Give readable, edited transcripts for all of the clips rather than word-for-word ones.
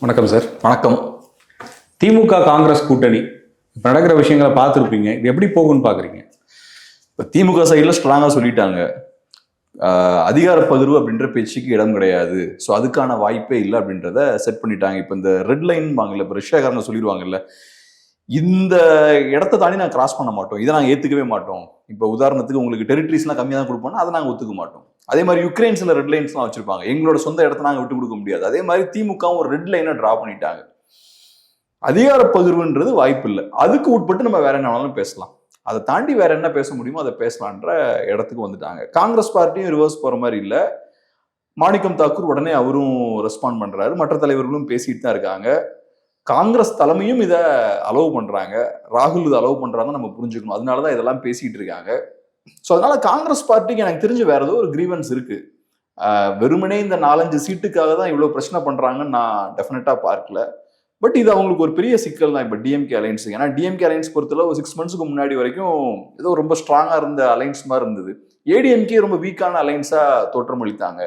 வணக்கம் சார். வணக்கம். திமுக காங்கிரஸ் கூட்டணி இப்போ நடக்கிற விஷயங்களை பார்த்துருப்பீங்க. இது எப்படி போகும்னு பார்க்குறீங்க? இப்போ திமுக சைடில் ஸ்ட்ராங்காக சொல்லிட்டாங்க, அதிகார பகிர்வு அப்படின்ற பேச்சுக்கு இடம் கிடையாது, ஸோ அதுக்கான வாய்ப்பே இல்லை அப்படின்றத செட் பண்ணிட்டாங்க. இப்போ இந்த ரெட் லைன் வாங்கல, இப்போ ரஷ்யாக்காரங்க சொல்லிடுவாங்கல்ல, இந்த இடத்த தாண்டி நாங்கள் கிராஸ் பண்ண மாட்டோம், இதை நாங்கள் ஏற்றுக்கவே மாட்டோம். இப்போ உதாரணத்துக்கு உங்களுக்கு டெரிட்டரிஸ்லாம் கம்மியாக தான் கொடுப்போம்னா அதை நாங்கள் ஒத்துக்க மாட்டோம். அதே மாதிரி யுக்ரைன்ஸில் ரெட் லைன்ஸ்லாம் வச்சிருப்பாங்க, எங்களோட சொந்த இடத்த நாங்கள் விட்டு கொடுக்க முடியாது. அதே மாதிரி திமுகவும் ஒரு ரெட் லைனை டிரா பண்ணிட்டாங்க. அதிகார பகிர்வுன்றது வாய்ப்பு இல்லை, அதுக்கு உட்பட்டு நம்ம வேற என்ன வேணாலும் பேசலாம், அதை தாண்டி வேற என்ன பேச முடியுமோ அதை பேசலான்ற இடத்துக்கு வந்துட்டாங்க. காங்கிரஸ் பார்ட்டியும் ரிவர்ஸ் போற மாதிரி இல்லை. மாணிக்கம் தாக்கூர் உடனே அவரும் ரெஸ்பாண்ட் பண்றாரு, மற்ற தலைவர்களும் பேசிட்டு தான் இருக்காங்க. காங்கிரஸ் தலைமையும் இதை அலோவ் பண்றாங்க, ராகுல் இதை அலோவ் பண்றாங்க, நம்ம புரிஞ்சுக்கணும். அதனாலதான் இதெல்லாம் பேசிட்டு இருக்காங்க. ஸோ அதனால காங்கிரஸ் பார்ட்டிக்கு எனக்கு தெரிஞ்சு வேற ஏதோ ஒரு கிரீவன்ஸ் இருக்கு. வெறுமனே இந்த 4-5 சீட்டுக்காக தான் இவ்வளவு பிரச்சனை பண்றாங்கன்னு நான் டெஃபினட்டா பார்க்கல. பட் இது அவங்களுக்கு ஒரு பெரிய சிக்கல் தான் இப்போ டிஎம்கே அலைன்ஸ். ஏன்னா டிஎம்கே அலைன்ஸ் பொறுத்தல ஒரு 6 மந்த்ஸ்க்கு முன்னாடி வரைக்கும் ஏதோ ரொம்ப ஸ்ட்ராங்கா இருந்த அலைன்ஸ் மாதிரி இருந்தது. ஏடிஎம்கே ரொம்ப வீக்கான அலைன்ஸா தோற்றமளித்தாங்க.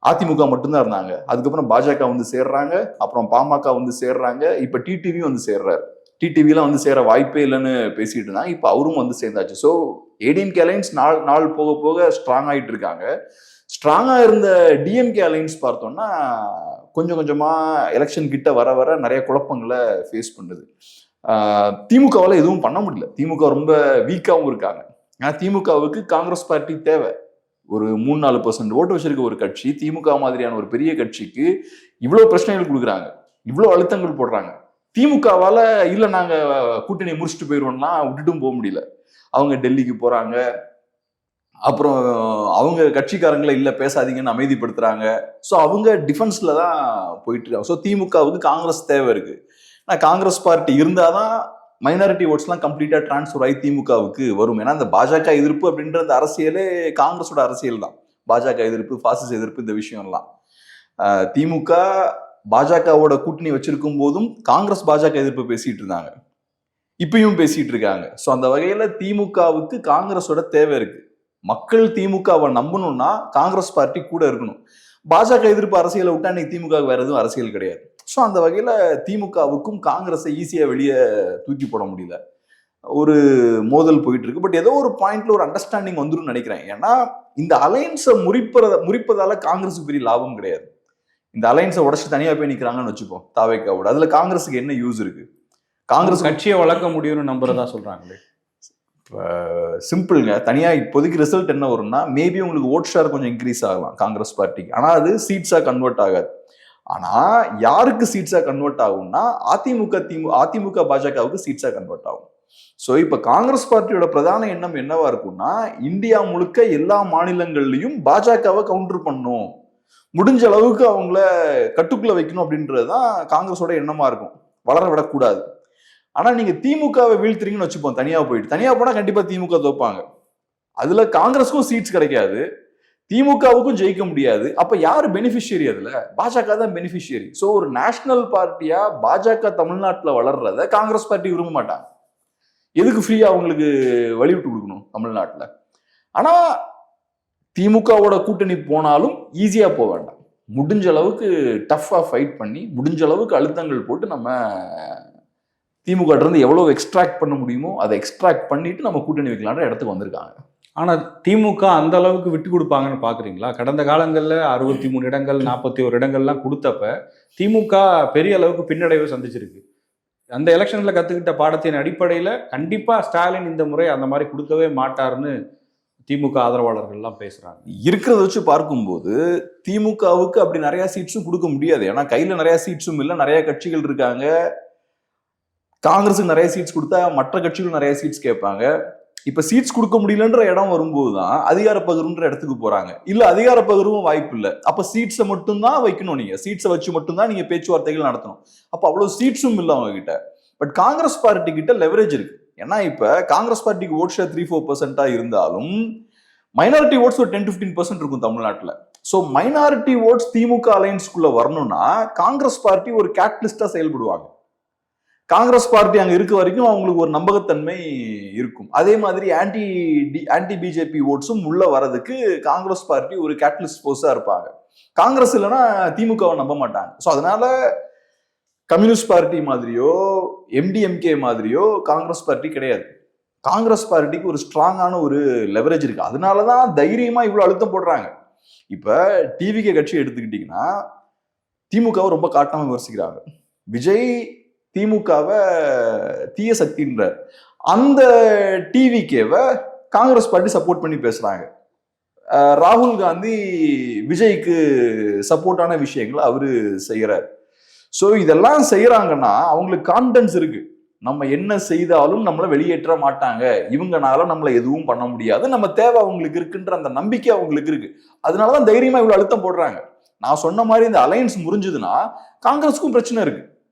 அதிமுக மட்டும்தான் இருந்தாங்க. அதுக்கப்புறம் பாஜக வந்து சேர்றாங்க, அப்புறம் பாமக வந்து சேர்றாங்க, இப்ப டிடிவி வந்து சேர்றாரு. டிடிவிலாம் வந்து சேர வாய்ப்பே இல்லைன்னு பேசிட்டு இருந்தாங்க, இப்ப அவரும் வந்து சேர்ந்தாச்சு. ஸோ ஏடிஎம்கே அலைன்ஸ் நாள் போக போக ஸ்ட்ராங் ஆகிட்டு இருக்காங்க. ஸ்ட்ராங்கா இருந்த டிஎம்கே அலைன்ஸ் பார்த்தோம்னா கொஞ்சம் கொஞ்சமா எலெக்ஷன் கிட்ட வர வர நிறைய குழப்பங்களை ஃபேஸ் பண்ணுது. திமுகவால எதுவும் பண்ண முடியல, திமுக ரொம்ப வீக்காவும் இருக்காங்க. ஏன்னா திமுகவுக்கு காங்கிரஸ் பார்ட்டி தேவை. ஒரு 3-4% ஓட்டு வச்சிருக்க ஒரு கட்சி, திமுக மாதிரியான ஒரு பெரிய கட்சிக்கு இவ்வளவு பிரச்சனைகள் கொடுக்குறாங்க, இவ்வளவு அழுத்தங்கள் போடுறாங்க. திமுகவால இல்ல நாங்க கூட்டணி முடிச்சுட்டு போயிடுவோம்னா விட்டுட்டும் போக முடியல. அவங்க டெல்லிக்கு போறாங்க, அப்புறம் அவங்க கட்சிக்காரங்களை இல்ல பேசாதீங்கன்னு அமைதிப்படுத்துறாங்க. ஸோ அவங்க டிஃபென்ஸ்ல தான் போயிட்டு இருக்காங்க. ஸோ திமுகவுக்கு காங்கிரஸ் தேவை இருக்கு. ஆனால் காங்கிரஸ் பார்ட்டி இருந்தாதான் மைனாரிட்டி ஓட்ஸ்லாம் கம்ப்ளீட்டா டிரான்ஸ்ஃபர் ஆகி திமுகவுக்கு வரும். ஏன்னா இந்த பாஜக எதிர்ப்பு அப்படின்ற அந்த அரசியலே காங்கிரஸோட அரசியல் தான். பாஜக எதிர்ப்பு, பாசிச எதிர்ப்பு, இந்த விஷயம்லாம் திமுக பாஜகவோட கூட்டணி வச்சிருக்கும் போதும் காங்கிரஸ் பாஜக எதிர்ப்பு பேசிட்டு இருந்தாங்க, இப்பயும் பேசிட்டு இருக்காங்க. ஸோ அந்த வகையில திமுகவுக்கு காங்கிரஸோட தேவை இருக்கு. மக்கள் திமுகவை நம்பணும்னா காங்கிரஸ் பார்ட்டி கூட இருக்கணும். பாஜக எதிர்ப்பு அரசியலை விட்டா இன்னைக்கு திமுக வேற எதுவும் அரசியல் கிடையாது. ஸோ அந்த வகையில திமுகவுக்கும் காங்கிரஸை ஈஸியா வெளியே தூக்கி போட முடியல, ஒரு மோதல் போயிட்டு இருக்கு. பட் ஏதோ ஒரு பாயிண்ட்ல ஒரு அண்டர்ஸ்டாண்டிங் வந்துடும் நினைக்கிறேன். ஏன்னா இந்த அலைன்ஸை முறிப்பதால காங்கிரஸுக்கு பெரிய லாபம் கிடையாது. இந்த அலைன்ஸை உடச்சு தனியா போய் நிக்கிறாங்கன்னு வச்சுப்போம் தாவேக்காவோட, அதுல காங்கிரஸுக்கு என்ன யூஸ் இருக்கு? காங்கிரஸ் கட்சியை வளர்க்க முடியும்னு நம்புறதா சொல்றாங்களே. சிம்பிள்ங்க, தனியா இப்போதைக்கு ரிசல்ட் என்ன வரும்னா மேபி உங்களுக்கு ஓட் ஷேர் கொஞ்சம் இன்க்ரீஸ் ஆகலாம் காங்கிரஸ் பார்ட்டிக்கு, ஆனா அது சீட்ஸா கன்வெர்ட் ஆகாது. ஆனா யாருக்கு சீட்ஸா கன்வெர்ட் ஆகும்னா அதிமுக பாஜகவுக்கு சீட்ஸா கன்வெர்ட் ஆகும். ஸோ இப்ப காங்கிரஸ் பார்ட்டியோட பிரதான எண்ணம் என்னவா இருக்கும்னா இந்தியா முழுக்க எல்லா மாநிலங்கள்லயும் பாஜகவை கவுண்டர் பண்ணும், முடிஞ்ச அளவுக்கு அவங்கள கட்டுக்குள்ள வைக்கணும் அப்படின்றதுதான் காங்கிரஸோட எண்ணமா இருக்கும், வளர விடக்கூடாது. ஆனா நீங்க திமுகவை வீழ்த்துறீங்கன்னு வச்சுப்போம், தனியா போனா கண்டிப்பா திமுக தோப்பாங்க. அதுல காங்கிரஸுக்கும் சீட்ஸ் கிடைக்காது, திமுகவுக்கும் ஜெயிக்க முடியாது. அப்ப யாரு பெனிஃபிஷியரி? அதுல பாஜக தான் பெனிஃபிஷியரி. சோ ஒரு நேஷனல் பார்ட்டியா பாஜக தமிழ்நாட்டுல வளர்றத காங்கிரஸ் பார்ட்டி விரும்ப மாட்டாங்க. எதுக்கு ஃப்ரீயா அவங்களுக்கு வழி விட்டு கொடுக்கணும் தமிழ்நாட்டுல? ஆனா திமுகவோட கூட்டணி போனாலும் ஈஸியா போக வேண்டாம், முடிஞ்ச அளவுக்கு டஃபா ஃபைட் பண்ணி, முடிஞ்ச அளவுக்கு அழுத்தங்கள் போட்டு நம்ம திமுக இருந்து எவ்வளவு எக்ஸ்ட்ராக்ட் பண்ண முடியுமோ அதை எக்ஸ்ட்ராக்ட் பண்ணிட்டு நம்ம கூட்டணி வைக்கலான்ற இடத்துக்கு வந்திருக்காங்க. ஆனா திமுக அந்த அளவுக்கு விட்டு கொடுப்பாங்கன்னு பாக்குறீங்களா? கடந்த காலங்கள்ல 63 இடங்கள் 41 இடங்கள்லாம் கொடுத்தப்ப திமுக பெரிய அளவுக்கு பின்னடைவை சந்திச்சிருக்கு. அந்த எலெக்ஷன்ல கத்துக்கிட்ட பாடத்தின் அடிப்படையில கண்டிப்பா ஸ்டாலின் இந்த முறை அந்த மாதிரி கொடுக்கவே மாட்டாருன்னு திமுக ஆதரவாளர்கள்லாம் பேசுறாங்க. இருக்கிறத வச்சு பார்க்கும்போது திமுகவுக்கு அப்படி நிறைய சீட்ஸும் கொடுக்க முடியாது. ஏன்னா கையில நிறைய சீட்ஸும் இல்லை, நிறைய கட்சிகள் இருக்காங்க. காங்கிரஸுக்கு நிறைய சீட்ஸ் கொடுத்தா மற்ற கட்சிகள் நிறைய சீட்ஸ் கேட்பாங்க. இப்ப சீட்ஸ் கொடுக்க முடியலன்ற இடம் வரும்போதுதான் அதிகார பகிர்வுன்ற இடத்துக்கு போறாங்க. இல்ல அதிகார பகிர்வும் வாய்ப்பு இல்லை, அப்ப சீட்ஸை மட்டும்தான் வைக்கணும், நீங்க சீட்ஸை வச்சு மட்டும்தான் நீங்க பேச்சுவார்த்தைகள் நடத்தணும். அப்ப அவ்வளவு சீட்ஸும் இல்லை அவங்க கிட்ட. பட் காங்கிரஸ் பார்ட்டி கிட்ட லெவரேஜ் இருக்கு. ஏன்னா இப்ப காங்கிரஸ் பார்ட்டிக்கு ஓட் ஷேர் 3-4% இருந்தாலும் மைனாரிட்டி ஓட்ஸ் ஒரு 10-15% இருக்கும் தமிழ்நாட்டுல. சோ மைனாரிட்டி ஓட்ஸ் திமுக அலைன்ஸ்குள்ள வரணும்னா காங்கிரஸ் பார்ட்டி ஒரு கேட்டலிஸ்டா செயல்படுவாங்க. காங்கிரஸ் பார்ட்டி அங்க இருக்க வரைக்கும் அவங்களுக்கு ஒரு நம்பகத்தன்மை இருக்கும். அதே மாதிரி ஆன்டி பிஜேபி ஓட்ஸும் உள்ள வரதுக்கு காங்கிரஸ் பார்ட்டி ஒரு கேட்டலிஸ்ட் போர்ஸா இருப்பாங்க. காங்கிரஸ் இல்லைன்னா திமுகவை நம்ப மாட்டாங்க. ஸோ அதனால கம்யூனிஸ்ட் பார்ட்டி மாதிரியோ எம்டிஎம்கே மாதிரியோ காங்கிரஸ் பார்ட்டி கிடையாது. காங்கிரஸ் பார்ட்டிக்கு ஒரு ஸ்ட்ராங்கான ஒரு லெவரேஜ் இருக்கு. அதனாலதான் தைரியமா இவ்வளவு அழுத்தம் போடுறாங்க. இப்ப டிவிகே கட்சி எடுத்துக்கிட்டீங்கன்னா திமுகவை ரொம்ப காட்டாம விமர்சிக்கிறாங்க. விஜய் திமுகவை தீய சக்தின்ற அந்த டிவிகேவை காங்கிரஸ் பார்ட்டி சப்போர்ட் பண்ணி பேசுறாங்க. ராகுல் காந்தி விஜய்க்கு சப்போர்ட்டான விஷயங்களை அவரு செய்யறாரு. ஸோ இதெல்லாம் செய்யறாங்கன்னா அவங்களுக்கு கான்ஃபிடன்ஸ் இருக்கு. நம்ம என்ன செய்தாலும் நம்மளை வெளியேற்ற மாட்டாங்க, இவங்கனால நம்மளை எதுவும் பண்ண முடியாது, நம்ம தேவை அவங்களுக்கு இருக்குன்ற அந்த நம்பிக்கை அவங்களுக்கு இருக்கு. அதனாலதான் தைரியமா இவ்வளவு அழுத்தம் போடுறாங்க. நான் சொன்ன மாதிரி இந்த அலையன்ஸ் முறிஞ்சதுன்னா காங்கிரஸுக்கும் பிரச்சனை இருக்கு.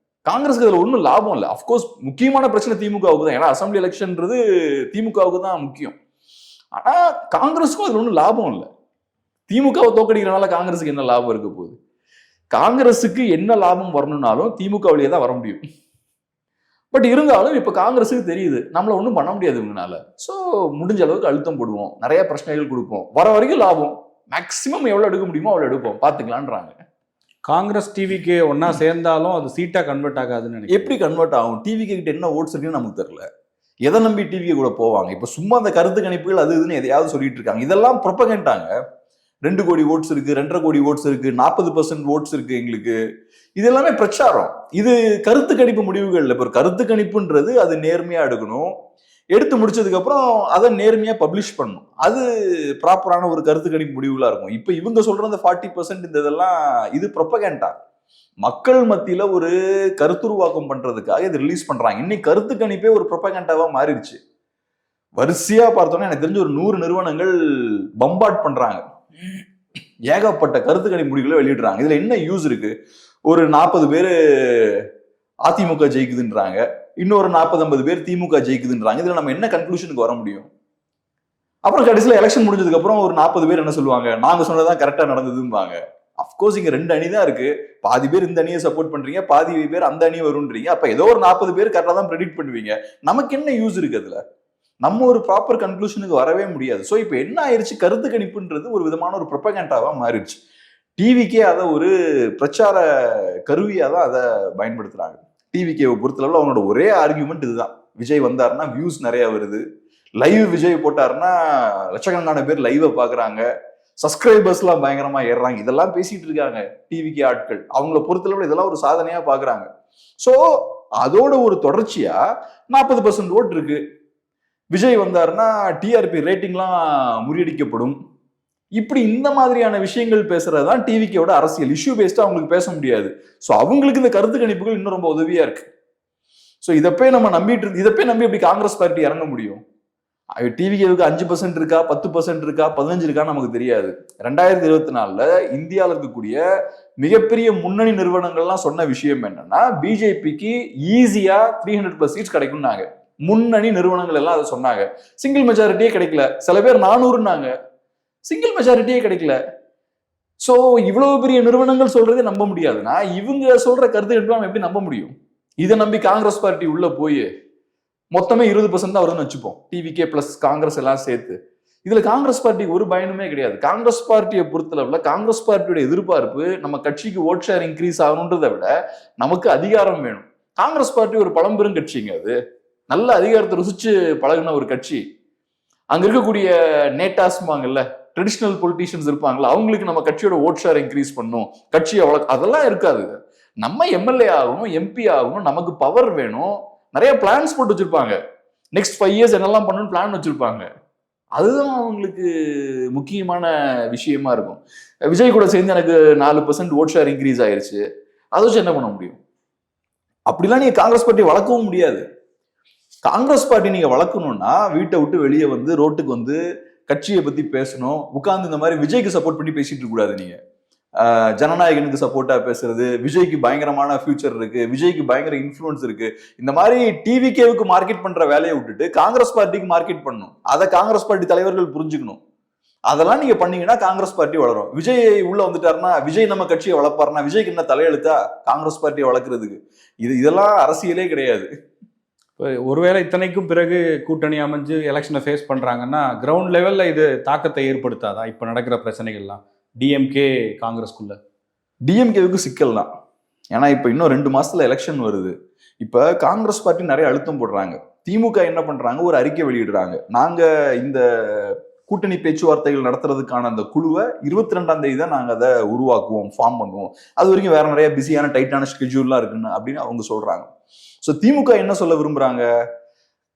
காங்கிரஸுக்கு அதுல ஒன்றும் லாபம் இல்லை. அப்கோர்ஸ் முக்கியமான பிரச்சனை திமுகவுக்கு தான். ஏன்னா அசம்பிளி எலெக்ஷன்ன்றது திமுகவுக்கு தான் முக்கியம். ஆனா காங்கிரஸுக்கும் அதுல ஒன்றும் லாபம் இல்லை. திமுகவை தோக்கடிக்கிறனால காங்கிரஸுக்கு என்ன லாபம் இருக்க போகுது? காங்கிரஸுக்கு என்ன லாபம் வரணும்னாலும் திமுக வழியே தான் வர முடியும். பட் இருந்தாலும் இப்ப காங்கிரஸுக்கு தெரியுது நம்மள ஒன்றும் பண்ண முடியாது இவங்கனால. ஸோ முடிஞ்ச அளவுக்கு அழுத்தம் போடுவோம், நிறைய பிரச்சனைகள் கொடுப்போம், வர வரைக்கும் லாபம், மேக்சிமம் எவ்வளவு எடுக்க முடியுமோ அவ்வளவு எடுப்போம், பாத்துக்கலான்றாங்க. காங்கிரஸ் டிவிகே ஒன்னா சேர்ந்தாலும் அது சீட்டா கன்வெர்ட் ஆகாதுன்னு எப்படி கன்வெர்ட் ஆகும்? டிவிகே கிட்ட என்ன ஓட்ஸ் இருக்குன்னு நமக்கு தெரியல. எதை நம்பி டிவிகே கூட போவாங்க? இப்ப சும்மா அந்த கருத்து கணிப்புகள் அது இதுன்னு எதையாவது சொல்லிட்டு இருக்காங்க. இதெல்லாம் ப்ரொபகண்டாங்க. 2 கோடி ஓட்ஸ் இருக்கு, 2.5 கோடி ஓட்ஸ் இருக்கு, 40% ஓட்ஸ் இருக்கு எங்களுக்கு. இது எல்லாமே பிரச்சாரம். இது கருத்து கணிப்பு முடிவுகள் இல்லை. இப்போ ஒரு கருத்து கணிப்புன்றது அது நேர்மையா எடுக்கணும், எடுத்து முடிச்சதுக்கு அப்புறம் அதை நேர்மையா பப்ளிஷ் பண்ணணும். அது ப்ராப்பரான ஒரு கருத்து கணிப்பு முடிவுகளா இருக்கும். இப்ப இவங்க சொல்ற அந்த 40% இந்த இதெல்லாம் இது ப்ரொபகண்டா. மக்கள் மத்தியில ஒரு கருத்துருவாக்கம் பண்றதுக்காக இது ரிலீஸ் பண்றாங்க. இன்னைக்கு கருத்து கணிப்பே ஒரு ப்ரொபகண்டாவா மாறிடுச்சு. வரிசையா பார்த்தோம்னா எனக்கு தெரிஞ்ச ஒரு 100 நிறுவனங்கள் பம்பாட் பண்றாங்க. ஏகப்பட்ட கருத்து கணிப்பு முடிவுகளை வெளியிடுறாங்க. இதுல என்ன யூஸ் இருக்கு? ஒரு 40 பேர் அதிமுக ஜெயிக்குதுன்றாங்க, இன்னொரு 40-50 பேர் திமுக ஜெயிக்குதுன்றாங்க. இதுல நம்ம என்ன கன்க்ளூஷனுக்கு வர முடியும்? அப்புறம் கடைசியில எலெக்ஷன் முடிஞ்சதுக்கு அப்புறம் ஒரு 40 பேர் என்ன சொல்லுவாங்க? நாங்க சொன்னதான் கரெக்டா நடந்ததும்பாங்க. அப்கோர்ஸ் இங்க 2 அணி தான் இருக்கு. பாதி பேர் இந்த அணியை சப்போர்ட் பண்றீங்க, பாதி பேர் அந்த அணி வரும்ன்றீங்க. அப்ப ஏதோ ஒரு 40 பேர் கரெக்டா தான் ப்ரெடிக்ட் பண்ணுவீங்க. நமக்கு என்ன யூஸ் இருக்கு அதுல? நம்ம ஒரு ப்ராப்பர் கன்க்ளூஷனுக்கு வரவே முடியாது. ஸோ இப்போ என்ன ஆயிடுச்சு? கருத்து கணிப்புன்றது ஒரு விதமான ஒரு ப்ரொபகண்டாவா மாறிடுச்சு. டிவிக்கே அதை ஒரு பிரச்சார கருவியா தான் அதை பயன்படுத்துறாங்க. டிவிகேவை பொறுத்தளவுல அவனோட ஒரே ஆர்கியூமெண்ட் இதுதான்: விஜய் வந்தாருன்னா வியூஸ் நிறைய வருது, லைவ் விஜய் போட்டாருன்னா லட்சக்கணக்கான பேர் லைவை பாக்குறாங்க, சப்ஸ்கிரைபர்ஸ் எல்லாம் பயங்கரமா ஏறுறாங்க. இதெல்லாம் பேசிட்டு இருக்காங்க டிவிகே ஆட்கள். அவங்கள பொறுத்தளவுல இதெல்லாம் ஒரு சாதனையா பாக்குறாங்க. ஸோ அதோட ஒரு தொடர்ச்சியா 40% ஓட்டு இருக்கு. விஜய் வந்தாருன்னா டிஆர்பி ரேட்டிங்லாம் முறியடிக்கப்படும். இப்படி இந்த மாதிரியான விஷயங்கள் பேசுறதுதான் டிவிக்கோட அரசியல். இஷ்யூ பேஸ்டா அவங்களுக்கு பேச முடியாது. ஸோ அவங்களுக்கு இந்த கருத்து கணிப்புகள் இன்னும் ரொம்ப உதவியா இருக்கு. ஸோ இதப்பே நம்ம நம்பி எப்படி காங்கிரஸ் பார்ட்டி இறங்க முடியும்? டிவிக்கு 5% இருக்கா, 10% இருக்கா, 15 இருக்கான்னு நமக்கு தெரியாது. 2024 இந்தியாவில் இருக்கக்கூடிய மிகப்பெரிய முன்னணி நிறுவனங்கள்லாம் சொன்ன விஷயம் என்னன்னா, பிஜேபிக்கு ஈஸியா 300+ சீட்ஸ் கிடைக்கும்னாங்க. முன்னணி நிறுவனங்கள் எல்லாம் அதை சொன்னாங்க. சிங்கிள் மெஜாரிட்டியே கிடைக்கல. சில பேர் 400னாங்க, சிங்கிள் மெஜாரிட்டியே கிடைக்கல. சோ இவ்வளவு பெரிய நிறுவனங்கள் சொல்றதே நம்ப முடியாதுன்னா இவங்க சொல்ற கருத்து நம்ம எப்படி நம்ப முடியும்? இதை நம்பி காங்கிரஸ் பார்ட்டி உள்ள போய் மொத்தமே 20% தான் வருதுன்னு வச்சுப்போம், டிவிகே பிளஸ் காங்கிரஸ் எல்லாம் சேர்த்து. இதுல காங்கிரஸ் பார்ட்டிக்கு ஒரு பயனுமே கிடையாது. காங்கிரஸ் பார்ட்டியை பொறுத்தளவுல காங்கிரஸ் பார்ட்டியோட எதிர்பார்ப்பு நம்ம கட்சிக்கு ஓட் ஷேர் இன்க்ரீஸ் ஆகணுன்றதை விட நமக்கு அதிகாரம் வேணும். காங்கிரஸ் பார்ட்டி ஒரு பழம்பெரும் கட்சிங்க. அது நல்ல அதிகாரத்தை ருசிச்சு பழகின ஒரு கட்சி. அங்க இருக்கக்கூடிய நேட்டாஸ்மாங்கல்ல, ட்ரெடிஷனல் பொலிட்டீஷியன்ஸ் இருப்பாங்கல்ல, அவங்களுக்கு நம்ம கட்சியோட ஓட் ஷேர் இன்க்ரீஸ் பண்ணும், கட்சியை அதெல்லாம் இருக்காது. நம்ம எம்எல்ஏ ஆகணும், எம்பி ஆகணும், நமக்கு பவர் வேணும், நிறைய பிளான்ஸ் போட்டு வச்சிருப்பாங்க. நெக்ஸ்ட் 5 இயர்ஸ் என்னெல்லாம் பண்ணணும்னு பிளான் வச்சிருப்பாங்க. அதுதான் அவங்களுக்கு முக்கியமான விஷயமா இருக்கும். விஜய் கூட சேர்ந்து எனக்கு 4% ஓட் ஷேர் இன்க்ரீஸ் ஆயிருச்சு, அதை வச்சு என்ன பண்ண முடியும்? அப்படிலாம் நீங்க காங்கிரஸ் பார்ட்டி வளர்க்கவும் முடியாது. காங்கிரஸ் பார்ட்டி நீங்க வளர்க்கணும்னா வீட்டை விட்டு வெளியே வந்து ரோட்டுக்கு வந்து கட்சியை பத்தி பேசணும். உட்கார்ந்து இந்த மாதிரி விஜய்க்கு சப்போர்ட் பண்ணி பேசிட்டு இருக்க கூடாது. நீங்க ஜனநாயகனுக்கு சப்போர்ட்டா பேசுறது, விஜய்க்கு பயங்கரமான ஃபியூச்சர் இருக்கு, விஜய்க்கு பயங்கர இன்ஃப்ளூயன்ஸ் இருக்கு, இந்த மாதிரி டிவிகேவுக்கு மார்க்கெட் பண்ற வேலையை விட்டுட்டு காங்கிரஸ் பார்ட்டிக்கு மார்க்கெட் பண்ணணும். அதை காங்கிரஸ் பார்ட்டி தலைவர்கள் புரிஞ்சுக்கணும். அதெல்லாம் நீங்க பண்ணீங்கன்னா காங்கிரஸ் பார்ட்டி வளரும். விஜய் உள்ள வந்துட்டாருன்னா, விஜய் நம்ம கட்சியை வளர்ப்பாருன்னா விஜய்க்கு என்ன தலையெழுத்தா காங்கிரஸ் பார்ட்டியை வளர்க்கறதுக்கு? இதெல்லாம் அரசியலே கிடையாது. ஒருவேளை இத்தனைக்கும் பிறகு கூட்டணி அமைஞ்சு எலெக்ஷனை ஃபேஸ் பண்றாங்கன்னா கிரவுண்ட் லெவல்ல இது தாக்கத்தை ஏற்படுத்தாதா? இப்ப நடக்கிற பிரச்சனைகள்லாம் டிஎம்கே காங்கிரஸ்குள்ள? டிஎம்கேவுக்கு சிக்கல் தான். ஏன்னா இப்ப இன்னும் 2 மாசத்துல எலெக்ஷன் வருது. இப்ப காங்கிரஸ் பார்ட்டி நிறைய அழுத்தம் போடுறாங்க. திமுக என்ன பண்றாங்க, ஒரு அறிக்கை வெளியிடுறாங்க. நாங்க இந்த கூட்டணி பேச்சுவார்த்தைகள் நடத்துறதுக்கான அந்த குழுவை 22ஆம் தேதி தான் நாங்க அதை உருவாக்குவோம், ஃபார்ம் பண்ணுவோம். அது வரைக்கும் வேற நிறைய பிஸியான டைட்டான ஸ்கெட்யூல்லாம் இருக்குன்னு அப்படின்னு அவங்க சொல்றாங்க. ஸோ திமுக என்ன சொல்ல விரும்புறாங்க,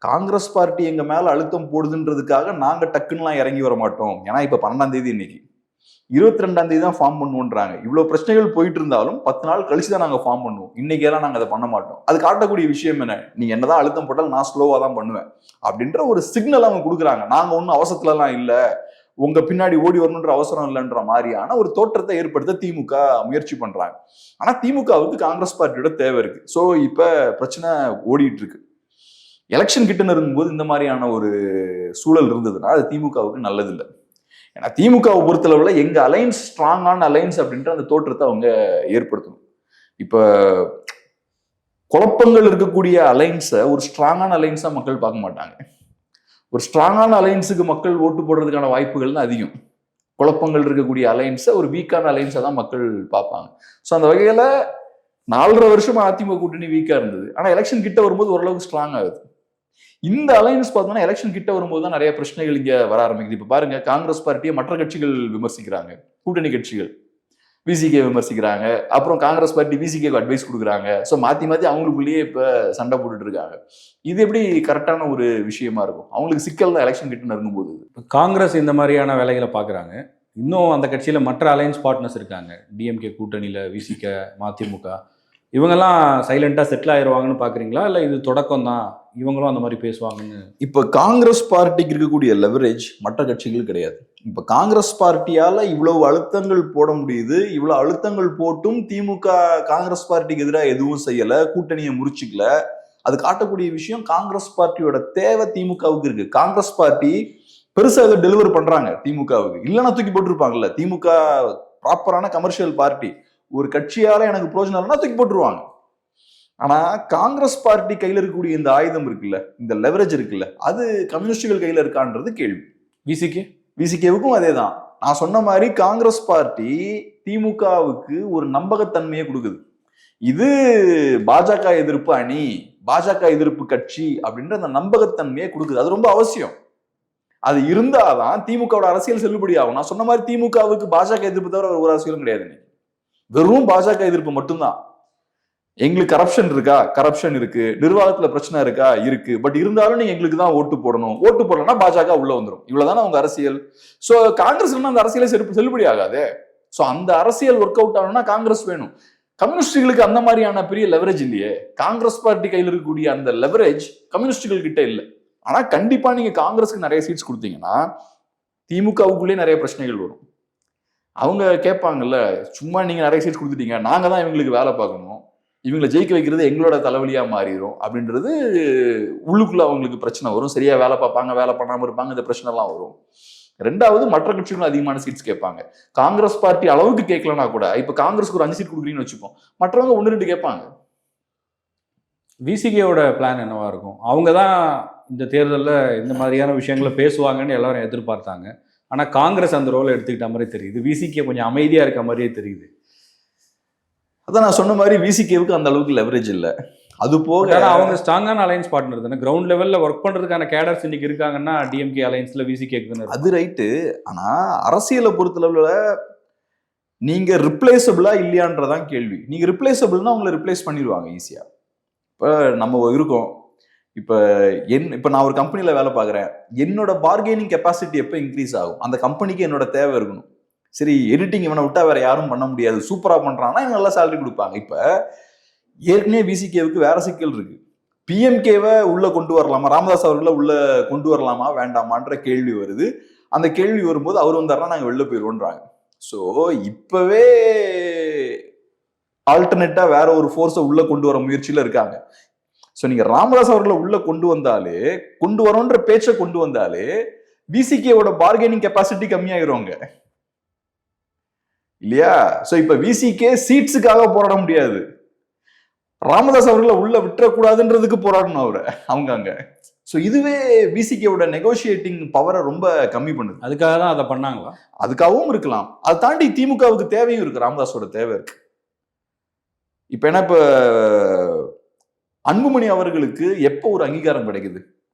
காங்கிரஸ் பார்ட்டி எங்க மேல அழுத்தம் போடுதுன்றதுக்காக நாங்க டக்குன்னுலாம் இறங்கி வர மாட்டோம். ஏன்னா இப்ப 12ஆம் தேதி இன்னைக்கு, 22ஆம் தேதி தான் ஃபார்ம் பண்ணுவோன்றாங்க. இவ்வளவு பிரச்சனைகள் போயிட்டு இருந்தாலும் 10 நாள் கழிச்சு தான் நாங்க ஃபார்ம் பண்ணுவோம். இன்னைக்கு எல்லாம் நாங்க அதை பண்ண மாட்டோம். அது காட்டக்கூடிய விஷயம் என்ன, நீங்க என்னதான் அழுத்தம் போட்டாலும் நான் ஸ்லோவா தான் பண்ணுவேன் அப்படின்ற ஒரு சிக்னல் அவங்க கொடுக்குறாங்க. நாங்க ஒன்றும் அவசரத்துல எல்லாம் இல்ல, உங்க பின்னாடி ஓடி வரணுன்ற அவசரம் இல்லைன்ற மாதிரியான ஒரு தோற்றத்தை ஏற்படுத்த திமுக முயற்சி பண்றாங்க. ஆனா திமுகவுக்கு காங்கிரஸ் பார்ட்டியோட தேவை இருக்கு. ஸோ இப்ப பிரச்சனை ஓடிட்டு இருக்கு. எலெக்ஷன் கிட்ட இருக்கும்போது இந்த மாதிரியான ஒரு சூழல் இருந்ததுன்னா அது திமுகவுக்கு நல்லது இல்லை. ஏன்னா திமுகவை பொறுத்தளவுல எங்க அலைன்ஸ் ஸ்ட்ராங்கான அலைன்ஸ் அப்படின்ற அந்த தோற்றத்தை அவங்க ஏற்படுத்தணும். இப்ப குழப்பங்கள் இருக்கக்கூடிய அலைன்ஸை ஒரு ஸ்ட்ராங்கான அலைன்ஸா மக்கள் பார்க்க மாட்டாங்க. ஒரு ஸ்ட்ராங்கான அலைன்ஸுக்கு மக்கள் ஓட்டு போடுறதுக்கான வாய்ப்புகள் தான் அதிகம். குழப்பங்கள் இருக்கக்கூடிய அலைன்ஸை ஒரு வீக்கான அலைன்ஸை தான் மக்கள் பார்ப்பாங்க. ஸோ அந்த வகையில 4.5 வருஷமா அதிமுக கூட்டணி வீக்கா இருந்தது. ஆனா எலெக்ஷன் கிட்ட வரும்போது ஓரளவுக்கு ஸ்ட்ராங் ஆகுது. இந்த அலைன்ஸ் பார்த்தோம்னா எலெக்ஷன் கிட்ட வரும்போது தான் நிறைய பிரச்சனைகள் இங்க வர ஆரம்பிக்குது. இப்ப பாருங்க, காங்கிரஸ் பார்ட்டியை மற்ற கட்சிகள் விமர்சிக்கிறாங்க, கூட்டணி கட்சிகள் விசிகே விமர்சிக்கிறாங்க, அப்புறம் காங்கிரஸ் பார்ட்டி விசிகேக்கு அட்வைஸ் கொடுக்குறாங்க. ஸோ மாத்தி மாத்தி அவங்களுக்குள்ளேயே இப்ப சண்டை போட்டுட்டு இருக்காங்க. இது எப்படி கரெக்டான ஒரு விஷயமா இருக்கும்? அவங்களுக்கு சிக்கல் தான் எலெக்ஷன் கிட்ட இருக்கும்போது. காங்கிரஸ் இந்த மாதிரியான வேலைகளை பார்க்குறாங்க. இன்னும் அந்த கட்சியில மற்ற அலையன்ஸ் பார்ட்னர்ஸ் இருக்காங்க. டிஎம்கே கூட்டணியில விசிகே, மதிமுக, இவங்கெல்லாம் சைலண்டா செட்டில் ஆயிடுவாங்கன்னு பாக்குறீங்களா, இல்ல இது தொடக்கம் தான், இவங்களும் அந்த மாதிரி பேசுவாங்கன்னு? இப்ப காங்கிரஸ் பார்ட்டிக்கு இருக்கக்கூடிய லெவரேஜ் மற்ற கட்சிகள் கிடையாது. இப்ப காங்கிரஸ் பார்ட்டியால இவ்வளவு அழுத்தங்கள் போட முடியுது. இவ்வளவு அழுத்தங்கள் போட்டும் திமுக காங்கிரஸ் பார்ட்டிக்கு எதிராக எதுவும் செய்யல, கூட்டணியை முறிச்சுக்கல. அது காட்டக்கூடிய விஷயம் காங்கிரஸ் பார்ட்டியோட தேவை திமுகவுக்கு இருக்கு. காங்கிரஸ் பார்ட்டி பெருசா இதை டெலிவர் பண்றாங்க திமுகவுக்கு, இல்லைன்னா தூக்கி போட்டுருப்பாங்கல்ல. திமுக ப்ராப்பரான கமர்ஷியல் பார்ட்டி, ஒரு கட்சியால எனக்கு பிரோஜனம் இல்லைன்னா தூக்கி போட்டுருவாங்க. ஆனா காங்கிரஸ் பார்ட்டி கையில இருக்கக்கூடிய இந்த ஆயுதம் இருக்குல்ல, இந்த லெவரேஜ் இருக்குல்ல, அது கம்யூனிஸ்டுகள் கையில இருக்கான்றது கேள்வி. விசிகேவுக்கும் அதே தான். நான் சொன்ன மாதிரி காங்கிரஸ் பார்ட்டி திமுகவுக்கு ஒரு நம்பகத்தன்மையை கொடுக்குது. இது பாஜக எதிர்ப்பு அணி, பாஜக எதிர்ப்பு கட்சி அப்படின்ற அந்த நம்பகத்தன்மையை கொடுக்குது. அது ரொம்ப அவசியம். அது இருந்தாதான் திமுகவோட அரசியல் செல்லுபடி ஆகும். நான் சொன்ன மாதிரி திமுகவுக்கு பாஜக எதிர்ப்பு தவிர ஒரு அரசியலும் கிடையாது. வெறும் பாஜக எதிர்ப்பு மட்டும்தான். எங்களுக்கு கரப்ஷன் இருக்கா, கரப்ஷன் இருக்கு. நிர்வாகத்துல பிரச்சனை இருக்கா, இருக்கு. பட் இருந்தாலும் நீங்க எங்களுக்கு தான் ஓட்டு போடணும். ஓட்டு போடலன்னா பாஜக உள்ள வந்துடும். இவ்வளவுதானே அவங்க அரசியல். சோ காங்கிரஸ் அந்த அரசியலை செல்லுபடி ஆகாது. சோ அந்த அரசியல் ஒர்க் அவுட் ஆகணும்னா காங்கிரஸ் வேணும். கம்யூனிஸ்டுகளுக்கு அந்த மாதிரியான பெரிய லெவரேஜ் இல்லையே. காங்கிரஸ் பார்ட்டி கையில் இருக்கக்கூடிய அந்த லெவரேஜ் கம்யூனிஸ்டுகள் கிட்ட இல்லை. ஆனா கண்டிப்பா நீங்க காங்கிரஸ்க்கு நிறைய சீட்ஸ் கொடுத்தீங்கன்னா திமுகவுக்குள்ளே நிறைய பிரச்சனைகள் வரும். அவங்க கேட்பாங்கல்ல, சும்மா நீங்க நிறைய சீட்ஸ் கொடுத்துட்டீங்க, நாங்க தான் இவங்களுக்கு வேலை பார்க்கணும், இவங்களை ஜெயிக்க வைக்கிறது எங்களோட தலைவலியா மாறிடும் அப்படின்றது உள்ளுக்குள்ள அவங்களுக்கு பிரச்சனை வரும். சரியா வேலை பார்ப்பாங்க, வேலை பண்ணாம இருப்பாங்க, இந்த பிரச்சனை எல்லாம் வரும். ரெண்டாவது, மற்ற கட்சிகளும் அதிகமான சீட்ஸ் கேட்பாங்க. காங்கிரஸ் பார்ட்டி அளவுக்கு கேட்கலன்னா கூட, இப்ப காங்கிரஸ்க்கு ஒரு 5 சீட் கொடுக்குறீங்கன்னு வச்சுப்போம், மற்றவங்க 1-2 கேட்பாங்க. விசிகேயோட பிளான் என்னவா இருக்கும்? அவங்க தான் இந்த தேர்தலில் இந்த மாதிரியான விஷயங்களை பேசுவாங்கன்னு எல்லாரும் எதிர்பார்த்தாங்க. ஆனா காங்கிரஸ் அந்த ரோலை எடுத்துக்கிட்ட மாதிரி தெரியுது. விசிகே கொஞ்சம் அமைதியா இருக்க மாதிரியே தெரியுது. அதான் நான் சொன்ன மாதிரி விசிகேவுக்கு அந்த அளவுக்கு லெவரேஜ் இல்லை. அது போக அவங்க ஸ்ட்ராங்கான அலைன்ஸ் பார்ட்னர் தானே. கிரவுண்ட் லெவல்ல ஒர்க் பண்றதுக்கான கேடர்ஸ் இன்னைக்கு இருக்காங்கன்னா டிஎம்கே அலைன்ஸ்ல விசிகேக்கு தானே. அது ரைட்டு. ஆனா அரசியலை பொறுத்தளவுல நீங்க ரிப்ளேசபிளா இல்லையான்றதான் கேள்வி. நீங்க ரிப்ளேசபிள்னா அவங்களை ரிப்ளேஸ் பண்ணிடுவாங்க ஈஸியா. இப்ப நம்ம இருக்கோம், இப்ப நான் ஒரு கம்பெனில வேலை பார்க்குறேன். என்னோட பார்கெனிங் கெப்பாசிட்டி எப்போ இன்க்ரீஸ் ஆகும்? அந்த கம்பெனிக்கு என்னோட தேவை இருக்கணும். சரி, எடிட்டிங் இவனை விட்டா வேற யாரும் பண்ண முடியாது, சூப்பரா பண்றான்னா நல்லா சேலரி கொடுப்பாங்க. இப்ப ஏற்கனவே விசிகேவுக்கு வேற சிக்கல் இருக்கு. பிஎம்கேவை உள்ள கொண்டு வரலாமா, ராமதாஸ் அவர்களை உள்ள கொண்டு வரலாமா வேண்டாமான்ற கேள்வி வருது. அந்த கேள்வி வரும்போது அவர் வந்தாருன்னா நாங்க வெளில போயிடுவோன்றாங்க. ஸோ இப்பவே ஆல்டர்னேட்டா வேற ஒரு ஃபோர்ஸை உள்ள கொண்டு வர முயற்சியில இருக்காங்க. ஸோ நீங்க ராமதாஸ் அவர்களை உள்ள கொண்டு வந்தாலே, கொண்டு வரோன்ற பேச்சை கொண்டு வந்தாலே விசிகேவோட பார்கெனிங் கெப்பாசிட்டி கம்மியாயிருவாங்க இல்லையா? ஸோ இப்ப விசிகே சீட்ஸுக்காக போராட முடியாது, ராமதாஸ் அவர்களை உள்ள விட்டுறக்கூடாதுன்றதுக்கு போராடணும் அவங்க அங்க. ஸோ இதுவே விசிகேவோட நெகோசியேட்டிங் பவரை ரொம்ப கம்மி பண்ணுது. அதுக்காக தான் அதை பண்ணாங்களா? அதுக்காகவும் இருக்கலாம். அதை தாண்டி திமுகவுக்கு தேவையும் இருக்கு, ராமதாஸோட தேவை இருக்கு. இப்ப என்ன, இப்ப அன்புமணி அவர்களுக்கு எப்போ ஒரு அங்கீகாரம் கிடைக்குது?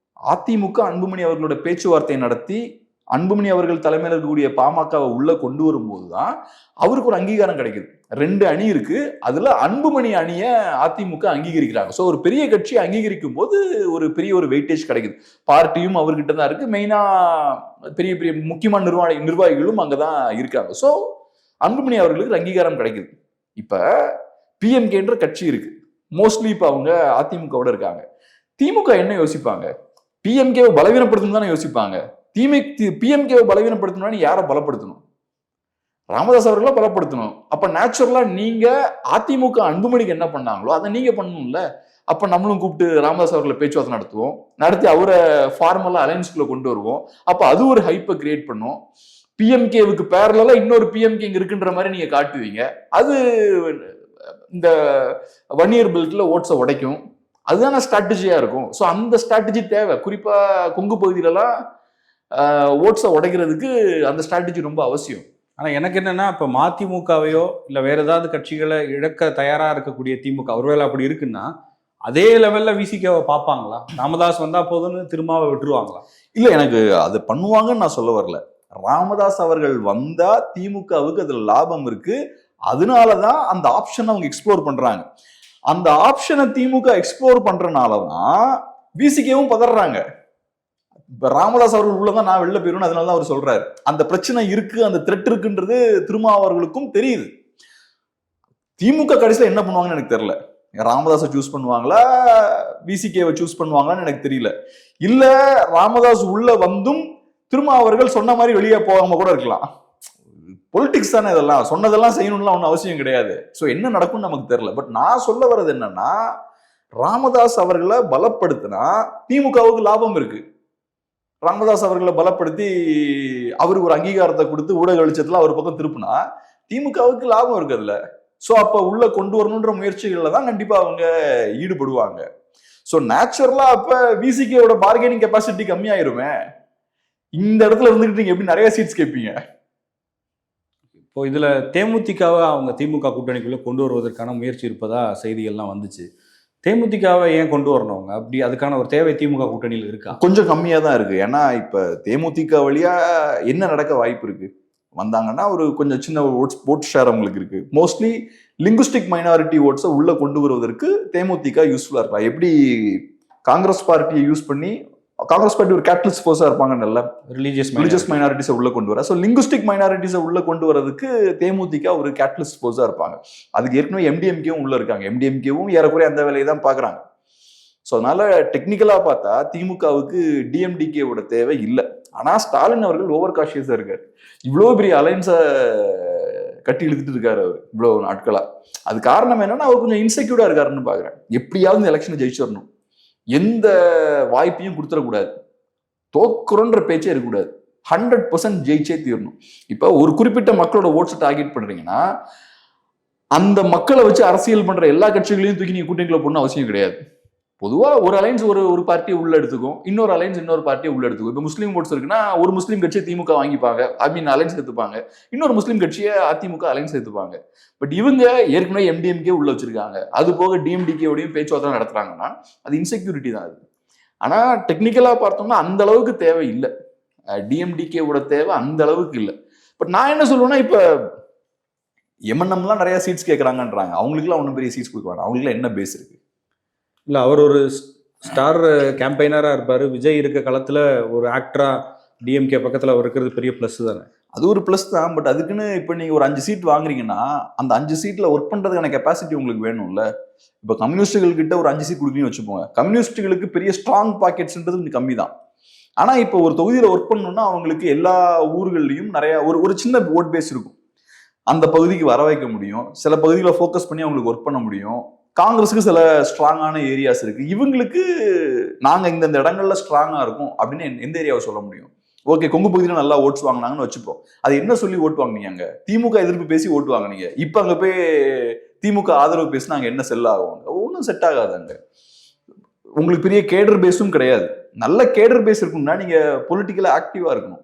அதிமுக அன்புமணி அவர்களோட பேச்சுவார்த்தை நடத்தி அன்புமணி அவர்கள் தலைமையில் இருக்கக்கூடிய பாமகவை உள்ள கொண்டு வரும்போதுதான் அவருக்கு ஒரு அங்கீகாரம் கிடைக்குது. 2 அணி இருக்கு, அதுல அன்புமணி அணிய அதிமுக அங்கீகரிக்கிறாங்க. சோ ஒரு பெரிய கட்சி அங்கீகரிக்கும் போது ஒரு பெரிய ஒரு வெயிட்டேஜ் கிடைக்குது. பார்ட்டியும் அவர்கிட்ட தான் இருக்கு, மெயினா பெரிய பெரிய முக்கியமான நிர்வாகிகளும் அங்கதான் இருக்காங்க. சோ அன்புமணி அவர்களுக்கு அங்கீகாரம் கிடைக்குது. இப்ப பிஎம்கேன்ற கட்சி இருக்கு, மோஸ்ட்லி இப்ப அவங்க அதிமுகவோட இருக்காங்க. திமுக என்ன யோசிப்பாங்க? பிஎம்கேவை பலவீனப்படுத்தணும் தானே யோசிப்பாங்க. பிஎம்கேவை பலவீனப்படுத்தணும்னா யாரை பலப்படுத்தணும்? ராமதாஸ் அவர்களை பலப்படுத்தணும். அப்ப நேச்சுரலா நீங்க அதிமுக அன்புமணிக்கு என்ன பண்ணாங்களோ அதை நீங்க பண்ணணும்ல. அப்ப நம்மளும் கூப்பிட்டு ராமதாஸ் அவர்களை பேச்சுவார்த்தை நடத்துவோம், நடத்தி அவரை ஃபார்மலா அலைன்ஸ்குள்ள கொண்டு வருவோம். அப்ப அது ஒரு ஹைப்பை கிரியேட் பண்ணும். பிஎம்கேவுக்கு பேரலா இன்னொரு பிஎம்கே இங்க இருக்குன்ற மாதிரி நீங்க காட்டுவீங்க. அது இந்த 1 year பெல்ட்ல ஓட்ஸை உடைக்கும். அதுதான ஸ்ட்ராட்டஜியா இருக்கும். ஸோ அந்த ஸ்ட்ராட்டஜி தேவை. குறிப்பா கொங்கு பகுதியிலலாம் ஓட்ஸை உடைக்கிறதுக்கு அந்த ஸ்ட்ராட்டஜி ரொம்ப அவசியம். ஆனா எனக்கு என்னன்னா, இப்ப மதிமுகவையோ இல்ல வேற ஏதாவது கட்சிகளை இழக்க தயாரா இருக்கக்கூடிய திமுக ஒருவேளை அப்படி இருக்குன்னா அதே லெவல்ல விசிகாவை பார்ப்பாங்களா? ராமதாஸ் வந்தா போதும்னு திருமாவை விட்டுருவாங்களா? இல்ல, எனக்கு அது பண்ணுவாங்கன்னு நான் சொல்ல வரல. ராமதாஸ் அவர்கள் வந்தா திமுகவுக்கு அதுல லாபம் இருக்கு, அதனாலதான் அந்த ஆப்ஷனை அவங்க எக்ஸ்ப்ளோர் பண்றாங்க. அந்த ஆப்ஷனை திமுக எக்ஸ்ப்ளோர் பண்றதுனாலதான் விசிகேவும் பதறாங்க. இப்ப ராமதாஸ் அவர்கள் உள்ளதான் நான் வெளில போயிருவேன், அதனாலதான் அவர் சொல்றாரு. அந்த பிரச்சனை இருக்கு, அந்த த்ரெட் இருக்குன்றது திருமாவர்களுக்கும் தெரியுது. திமுக கடைசியில என்ன பண்ணுவாங்கன்னு எனக்கு தெரியல. ராமதாஸை சூஸ் பண்ணுவாங்களா, விசிகேவை சூஸ் பண்ணுவாங்களான்னு எனக்கு தெரியல. இல்ல ராமதாஸ் உள்ள வந்தும் திருமாவர்கள் சொன்ன மாதிரி வெளியே போகாம கூட இருக்கலாம். பொலிட்டிக்ஸ் தானே இதெல்லாம், சொன்னதெல்லாம் செய்யணும்லாம் ஒன்றும் அவசியம் கிடையாது. ஸோ என்ன நடக்கும்னு நமக்கு தெரியல. பட் நான் சொல்ல வர்றது என்னன்னா, ராமதாஸ் அவர்களை பலப்படுத்தினா திமுகவுக்கு லாபம் இருக்கு. ராமதாஸ் அவர்களை பலப்படுத்தி அவருக்கு ஒரு அங்கீகாரத்தை கொடுத்து ஊடக வெளிச்சத்துல அவர் பக்கம் திருப்பினா திமுகவுக்கு லாபம் இருக்கு அதுல. ஸோ அப்ப உள்ள கொண்டு வரணுன்ற முயற்சிகள்ல தான் கண்டிப்பா அவங்க ஈடுபடுவாங்க. ஸோ நேச்சுரலா அப்ப விசிகேவோட பார்கெனிங் கெப்பாசிட்டி கம்மியாயிருமே. இந்த இடத்துல இருந்துகிட்டு நீங்க எப்படி நிறைய சீட்ஸ் கேட்பீங்க? இப்போ இதுல தேமுதிகவை அவங்க திமுக கூட்டணிக்குள்ள கொண்டு வருவதற்கான முயற்சி இருப்பதா செய்திகள்லாம் வந்துச்சு. தேமுதிகவை ஏன் கொண்டு வரணும் அவங்க? அப்படி அதுக்கான ஒரு தேவை திமுக கூட்டணியில் இருக்கா? கொஞ்சம் கம்மியா தான் இருக்கு. ஏன்னா இப்ப தேமுதிக வழியா என்ன நடக்க வாய்ப்பு இருக்கு? வந்தாங்கன்னா ஒரு கொஞ்சம் சின்ன ஓட் ஷேர் அவங்களுக்கு இருக்கு. மோஸ்ட்லி லிங்குஸ்டிக் மைனாரிட்டி ஓட்ஸை உள்ள கொண்டு வருவதற்கு தேமுதிக யூஸ்ஃபுல்லா இருக்கலாம். எப்படி காங்கிரஸ் பார்ட்டியை யூஸ் பண்ணி, காங்கிரஸ் பார்ட்டி ஒரு கேட்டலிஸ்ட் ஃபோர்ஸா இருப்பாங்க, நல்ல ரிலீஜியஸ் மைனாரிட்டிஸை உள்ள கொண்டு வர. ஸோ லிங்குஸ்டிக் மைனாரிட்டிஸை உள்ள கொண்டு வரதுக்கு தேமுதிக ஒரு கேட்டலிஸ்ட் ஃபோர்ஸா இருப்பாங்க. அதுக்கு ஏற்கனவே எம்டிஎம்கேவும் உள்ள இருக்காங்க. எம்டிஎம்கேவும் ஏறக்குறைய அந்த வேலையை தான் பாக்குறாங்க. ஸோ அதனால டெக்னிக்கலா பார்த்தா திமுகவுக்கு டிஎம்டிகேவோட தேவை இல்லை. ஆனா ஸ்டாலின் அவர்கள் ஓவர் காஷியஸா இருக்காரு. இவ்வளவு பெரிய அலைன்ஸை கட்டி இழுத்துட்டு இருக்காரு அவர் இவ்வளவு நாட்களா. அது காரணம் என்னன்னா, அவர் கொஞ்சம் இன்செக்யூர்டா இருக்காருன்னு பாக்குறேன். எப்படியாவது இந்த எலெக்ஷனை ஜெயிச்சிடணும், எந்த வாய்ப்பையும் கொடுத்துடக்கூடாது, தோக்குறோன்ற பேச்சே இருக்கக்கூடாது, 100% ஜெயிச்சே தீரணும். இப்போ ஒரு குறிப்பிட்ட மக்களோட ஓட்ஸை டார்கெட் பண்றீங்கன்னா அந்த மக்களை வச்சு அரசியல் பண்ற எல்லா கட்சிகளையும் தூக்கி நீங்க கூட்டணிக்குள்ள போடணும் அவசியம் கிடையாது. பொதுவா ஒரு அலைன்ஸ் ஒரு பார்ட்டியை உள்ள எடுத்துக்கும், இன்னொரு அலைன்ஸ் இன்னொரு பார்ட்டியை உள்ள எடுத்துக்கும். இப்போ முஸ்லீம் ஓட்ஸ் இருக்குன்னா ஒரு முஸ்லீம் கட்சியை திமுக வாங்கிப்பாங்க, அலைன்ஸ் எடுத்துப்பாங்க. இன்னொரு முஸ்லீம் கட்சியை அதிமுக அலைன்ஸ் எடுத்துப்பாங்க. பட் இவங்க ஏற்கனவே எம்டிஎம்கே உள்ள வச்சிருக்காங்க, அது போக டிஎம்டிகேவோடையும் பேச்சுவார்த்தை நடத்துறாங்கன்னா அது இன்செக்யூரிட்டி தான் அது. ஆனா டெக்னிக்கலா பார்த்தோம்னா அந்த அளவுக்கு தேவை இல்லை, டிஎம்டிகேவோட தேவை அந்த அளவுக்கு இல்லை. பட் நான் என்ன சொல்லுவேன்னா, இப்ப எம்என்எம்லாம் நிறைய சீட்ஸ் கேட்கறாங்கன்றாங்க, அவங்களுக்குலாம் ஒன்றும் பெரிய சீட்ஸ் கொடுக்க வேண்டாம். அவங்களுக்குலாம் என்ன பேஸ் இருக்கு? இல்லை, அவர் ஒரு ஸ்டார் கேம்பெயினராக இருப்பார். விஜய் இருக்க களத்தில் ஒரு ஆக்டரா டிஎம்கே பக்கத்தில் அவர் இருக்கிறது பெரிய ப்ளஸ் தானே. அது ஒரு ப்ளஸ் தான். பட் அதுக்குன்னு இப்போ நீங்கள் ஒரு 5 சீட் வாங்குறீங்கன்னா அந்த 5 சீட்டில் ஒர்க் பண்ணுறதுக்கான கெப்பாசிட்டி உங்களுக்கு வேணும்ல. இப்போ கம்யூனிஸ்டுகள்கிட்ட ஒரு 5 சீட் கொடுக்குறீங்கன்னு வச்சுப்போங்க, கம்யூனிஸ்டுகளுக்கு பெரிய ஸ்ட்ராங் பாக்கெட்ஸ்ன்றது கொஞ்சம் கம்மி தான். ஆனால் இப்போ ஒரு தொகுதியில் ஒர்க் பண்ணணும்னா அவங்களுக்கு எல்லா ஊர்கள்லையும் நிறைய ஒரு சின்ன ஓட் பேஸ் இருக்கும், அந்த பகுதிக்கு வர வைக்க முடியும். சில பகுதிகளை ஃபோக்கஸ் பண்ணி அவங்களுக்கு ஒர்க் பண்ண முடியும். காங்கிரஸுக்கு சில ஸ்ட்ராங்கான ஏரியாஸ் இருக்கு. இவங்களுக்கு நாங்க இந்த இடங்கள்ல ஸ்ட்ராங்கா இருக்கும் அப்படின்னு எந்த ஏரியாவை சொல்ல முடியும்? ஓகே, கொங்கு பகுதியில நல்லா ஓட்ஸ் வாங்கினாங்கன்னு வச்சுப்போம். அது என்ன சொல்லி ஓட்டு வாங்கினீங்க? திமுக எதிர்ப்பு பேசி ஓட்டு வாங்கினீங்க. இப்ப அங்க போய் திமுக ஆதரவு பேசினா அங்க என்ன செல் ஆகும்? ஒன்றும் செட் ஆகாது. அங்க உங்களுக்கு பெரிய கேடர் பேஸும் கிடையாது. நல்ல கேடர் பேஸ் இருக்கும்னா நீங்க பொலிட்டிக்கலா ஆக்டிவா இருக்கணும்.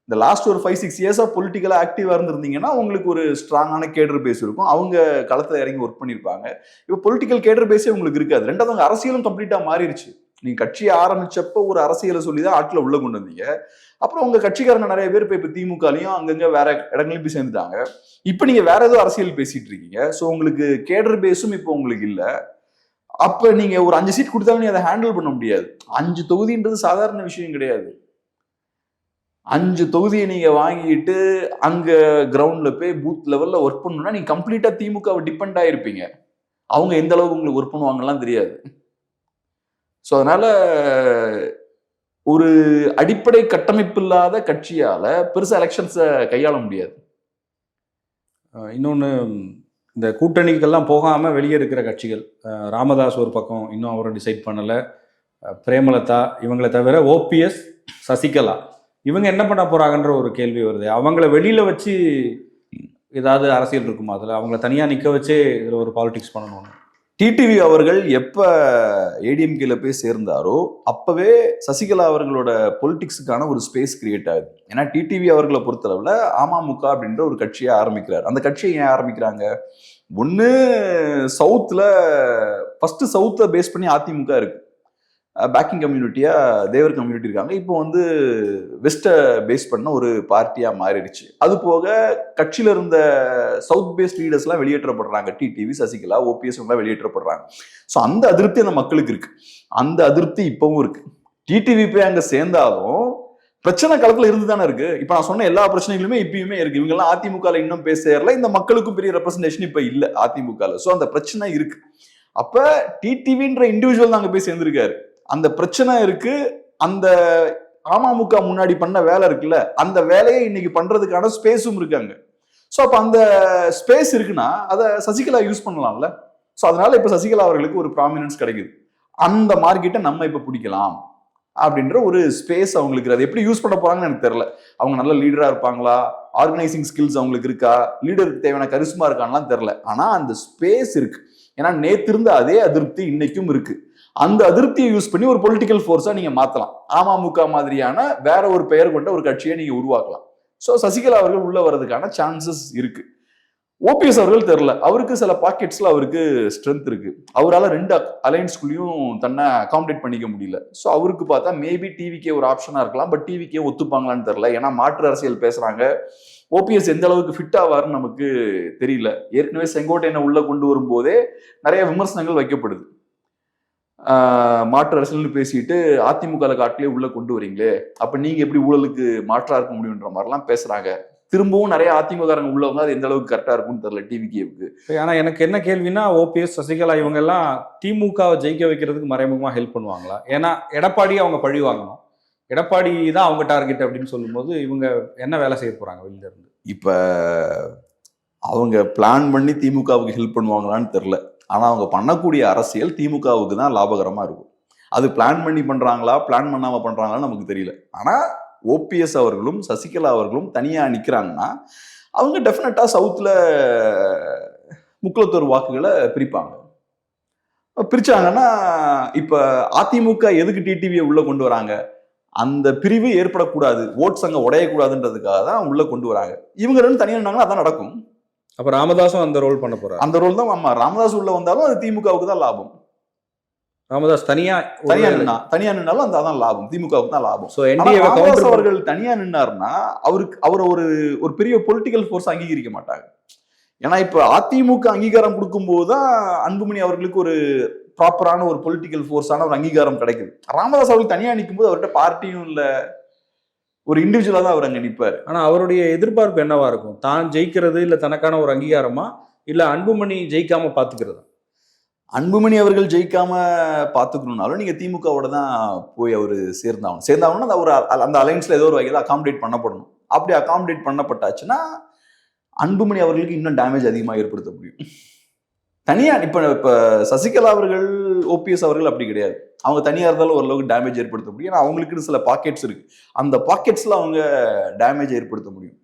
இந்த லாஸ்ட் ஒரு 5-6 இயர்ஸா பொலிட்டிக்கலா ஆக்டிவா இருந்திருந்தீங்கன்னா உங்களுக்கு ஒரு ஸ்ட்ராங்கான கேடர் பேஸ் இருக்கும். அவங்க களத்துல இறங்கி ஒர்க் பண்ணியிருப்பாங்க. இப்போ பொலிட்டிக்கல் கேடர் பேஸே உங்களுக்கு இருக்காது. ரெண்டாவது அவங்க அரசியலும் கம்ப்ளீட்டா மாறிடுச்சு. நீங்க கட்சியை ஆரம்பிச்சப்போ ஒரு அரசியலை சொல்லிதான் ஆட்களை உள்ள கொண்டு வந்தீங்க. அப்புறம் உங்க கட்சிக்காரங்க நிறைய பேர் இப்ப திமுகலையும் அங்கங்க வேற இடங்களையும் போய் சேர்ந்துட்டாங்க. இப்ப நீங்க வேற ஏதோ அரசியல் பேசிட்டு இருக்கீங்க. சோ உங்களுக்கு கேடர் பேஸும் இப்போ உங்களுக்கு இல்ல. அப்ப நீங்க ஒரு 5 சீட் கொடுத்தாலும் அதை ஹேண்டில் பண்ண முடியாது. 5 தொகுதின்றது சாதாரண விஷயம் கிடையாது. 5 தொகுதியை நீங்க வாங்கிட்டு அங்க கிரவுண்ட்ல போய் பூத் லெவல்ல ஒர்க் பண்ணணும்னா நீங்க கம்ப்ளீட்டா திமுகவை டிபெண்ட் ஆயிருப்பீங்க. அவங்க எந்த அளவுக்கு உங்களுக்கு ஒர்க் பண்ணுவாங்கலாம் தெரியாது. சோ அதனால ஒரு அடிப்படை கட்டமைப்பு இல்லாத கட்சியால பெருசா எலெக்ஷன்ஸை கையாள முடியாது. இன்னொன்று, இந்த கூட்டணிக்கெல்லாம் போகாமல் வெளியே இருக்கிற கட்சிகள், ராமதாஸ் ஒரு பக்கம் இன்னும் அவரை டிசைட் பண்ணலை, பிரேமலதா, இவங்களை தவிர ஓபிஎஸ், சசிகலா, இவங்க என்ன பண்ண போறாங்கன்ற ஒரு கேள்வி வருது. அவங்கள வெளியில வச்சு ஏதாவது அரசியல் இருக்குமா? அதில் அவங்கள தனியாக நிற்க வச்சு இதில் ஒரு பாலிடிக்ஸ் பண்ணணும். டிடிவி அவர்கள் எப்ப ஏடிஎம்கேல போய் சேர்ந்தாரோ அப்பவே சசிகலா அவர்களோட பொலிட்டிக்ஸுக்கான ஒரு ஸ்பேஸ் கிரியேட் ஆகுது. ஏன்னா டிடிவி அவர்களை பொறுத்தளவுல அமமுக அப்படின்ற ஒரு கட்சியை ஆரம்பிக்கிறார். அந்த கட்சியை ஏன் ஆரம்பிக்கிறாங்க? ஒண்ணு, ஃபர்ஸ்ட் சவுத்தை பேஸ் பண்ணி அதிமுக இருக்கு, பேக்கிங் கம்யூனிட்டியா தேவர் கம்யூனிட்டி இருக்காங்க. இப்போ வெஸ்ட்டை பேஸ் பண்ண ஒரு பார்ட்டியா மாறிடுச்சு. அது போக கட்சியில இருந்த சவுத் பேஸ்ட் லீடர்ஸ் எல்லாம் வெளியேற்றப்படுறாங்க. டிடிவி, சசிகலா, ஓபிஎஸ் எல்லாம் வெளியேற்றப்படுறாங்க. ஸோ அந்த அதிருப்தி அந்த மக்களுக்கு இருக்கு. அந்த அதிருப்தி இப்பவும் இருக்கு. டிடிவி போய் அங்க சேர்ந்தாலும் பிரச்சனை களத்துல இருந்து தானே இருக்கு. இப்ப நான் சொன்ன எல்லா பிரச்சனைகளுமே இப்பயுமே இருக்கு. இவங்க எல்லாம் அதிமுக இன்னும் பேச சேரல. இந்த மக்களுக்கும் பெரிய ரெப்ரசன்டேஷன் இப்ப இல்ல அதிமுக. ஸோ அந்த பிரச்சனை இருக்கு. அப்ப டிடிவின்ற இண்டிவிஜுவல் அங்க போய் சேர்ந்திருக்காரு. அந்த பிரச்சனை இருக்கு. அந்த அமமுக முன்னாடி பண்ண வேலை இருக்குல்ல, அந்த வேலையை இன்னைக்கு பண்றதுக்கான ஸ்பேஸும் இருக்காங்க. ஸோ அப்ப அந்த ஸ்பேஸ் இருக்குன்னா அதை சசிகலா யூஸ் பண்ணலாம்ல. ஸோ அதனால இப்ப சசிகலா அவர்களுக்கு ஒரு ப்ராமினன்ஸ் கிடைக்குது. அந்த மார்க்கெட்டை நம்ம இப்ப பிடிக்கலாம் அப்படின்ற ஒரு ஸ்பேஸ் அவங்களுக்கு. அதை எப்படி யூஸ் பண்ண போறாங்கன்னு எனக்கு தெரியல. அவங்க நல்ல லீடரா இருப்பாங்களா, ஆர்கனைசிங் ஸ்கில்ஸ் அவங்களுக்கு இருக்கா, லீடருக்கு தேவையான கரிஸ்மா இருக்கான்லாம் தெரியல. ஆனா அந்த ஸ்பேஸ் இருக்கு. ஏன்னா நேத்து இருந்த அதே அதிருப்தி இன்னைக்கும் இருக்கு. அந்த அதிருப்தியை யூஸ் பண்ணி ஒரு பொலிட்டிக்கல் ஃபோர்ஸா நீங்க மாத்தலாம். அமமுக மாதிரியான வேற ஒரு பெயர் கொண்ட ஒரு கட்சியை நீங்க உருவாக்கலாம். ஸோ சசிகலா அவர்கள் உள்ள வர்றதுக்கான சான்சஸ் இருக்கு. ஓபிஎஸ் அவர்கள் தெரியல, அவருக்கு சில பாக்கெட்ஸ்ல அவருக்கு ஸ்ட்ரென்த் இருக்கு. அவரால் 2 அலைன்ஸ்குள்ளேயும் தன்னை அகாமடேட் பண்ணிக்க முடியல. ஸோ அவருக்கு பார்த்தா மேபி டிவிக்கே ஒரு ஆப்ஷனா இருக்கலாம். பட் டிவிக்கே ஒத்துப்பாங்களான்னு தெரியல. ஏன்னா மாற்று அரசியல் பேசுறாங்க. ஓபிஎஸ் எந்த அளவுக்கு ஃபிட் ஆவாருன்னு நமக்கு தெரியல. ஏற்கனவே செங்கோட்டையனை உள்ள கொண்டு வரும்போதே நிறைய விமர்சனங்கள் வைக்கப்படுது. மாற்று அரசியல்னு பேசிட்டு அதிமுக காட்டிலே உள்ள கொண்டு வரீங்களே, அப்ப நீங்க எப்படி ஊழலுக்கு மாற்றா இருக்க முடியுன்ற மாதிரிலாம் பேசுறாங்க. திரும்பவும் நிறைய அதிமுககாரங்க உள்ளவங்க அது எந்த அளவுக்கு கரெக்டா இருக்கும்னு தெரியல டிவிக்கு. ஆனா எனக்கு என்ன கேள்வினா, ஓபிஎஸ், சசிகலா இவங்க எல்லாம் திமுகவை ஜெயிக்க வைக்கிறதுக்கு மறைமுகமா ஹெல்ப் பண்ணுவாங்களா? ஏன்னா எடப்பாடி அவங்க பழி வாங்கணும், எடப்பாடி தான் அவங்க டார்கெட் அப்படின்னு சொல்லும்போது இவங்க என்ன வேலை செய்ய போறாங்க வெளியில இருந்து? இப்ப அவங்க பிளான் பண்ணி திமுகவுக்கு ஹெல்ப் பண்ணுவாங்களான்னு தெரியல. ஆனா அவங்க பண்ணக்கூடிய அரசியல் திமுகவுக்கு தான் லாபகரமா இருக்கும். அது பிளான் பண்ணி பண்றாங்களா, பிளான் பண்ணாம பண்றாங்களான்னு நமக்கு தெரியல. ஆனா ஓபிஎஸ் அவர்களும் சசிகலா அவர்களும் தனியா நிக்கிறாங்கன்னா அவங்க டெஃபினட்டா சவுத்ல முக்குளத்தோர் வாக்குகளை பிரிப்பாங்க. பிரிச்சாங்கன்னா இப்ப அதிமுக எதுக்கு டிடிவியை உள்ள கொண்டு வராங்க? அந்த பிரிவு ஏற்படக்கூடாது, ஓட்ஸ் அங்க உடையக்கூடாதுன்றதுக்காக தான் உள்ள கொண்டு வராங்க. இவங்க 2 தனியா இருந்தாங்கன்னா அதான் நடக்கும். அப்ப ராமதாஸும் அந்த ரோல் பண்ண போறாரு. அந்த ரோல் தான். ஆமா, ராமதாஸ் உள்ள வந்தாலும் அது திமுகவுக்கு தான் லாபம். ராமதாஸ் தனியா நின்னாலும் அதான் லாபம், திமுகவுக்கு தான் லாபம். ராமதாஸ் அவர்கள் தனியா நின்னாருன்னா அவரை ஒரு பெரிய பொலிட்டிக்கல் ஃபோர்ஸ் அங்கீகரிக்க மாட்டாங்க. ஏன்னா இப்ப அதிமுக அங்கீகாரம் கொடுக்கும்போது தான் அன்புமணி அவர்களுக்கு ஒரு ப்ராப்பரான ஒரு பொலிட்டிக்கல் ஃபோர்ஸான ஒரு அங்கீகாரம் கிடைக்குது. ராமதாஸ் அவர்கள் தனியா நிற்கும் போது அவர்கிட்ட பார்ட்டியும் இல்ல, ஒரு இண்டிவிஜுவலா தான் அவர் அங்க நிற்பாரு. ஆனா அவருடைய எதிர்பார்ப்பு என்னவா இருக்கும்? தான் ஜெயிக்கிறது இல்ல தனக்கான ஒரு அங்கீகாரமா, இல்ல அன்புமணி ஜெயிக்காம பாத்துக்கிறதா? அன்புமணி அவர்கள் ஜெயிக்காம பாத்துக்கணும்னாலும் நீங்க திமுகவோட தான் போய் அவரு சேர்ந்தாகணும். அந்த அலைன்ஸ்ல ஏதோ ஒரு வகையில அகாமடேட் பண்ணப்படணும். அப்படி அகாமடேட் பண்ணப்பட்டாச்சுன்னா அன்புமணி அவர்களுக்கு இன்னும் டேமேஜ் அதிகமாக ஏற்படுத்த முடியும். தனியா இப்ப சசிகலா அவர்கள், ஓபிஎஸ் அவர்கள் அப்படி கிடையாது. அவங்க தனியா இருந்தாலும் ஓரளவுக்கு டேமேஜ் ஏற்படுத்த முடியும். ஏன்னா அவங்களுக்கு சில பாக்கெட்ஸ் இருக்கு. அந்த பாக்கெட்ஸ்ல அவங்க டேமேஜ் ஏற்படுத்த முடியும்.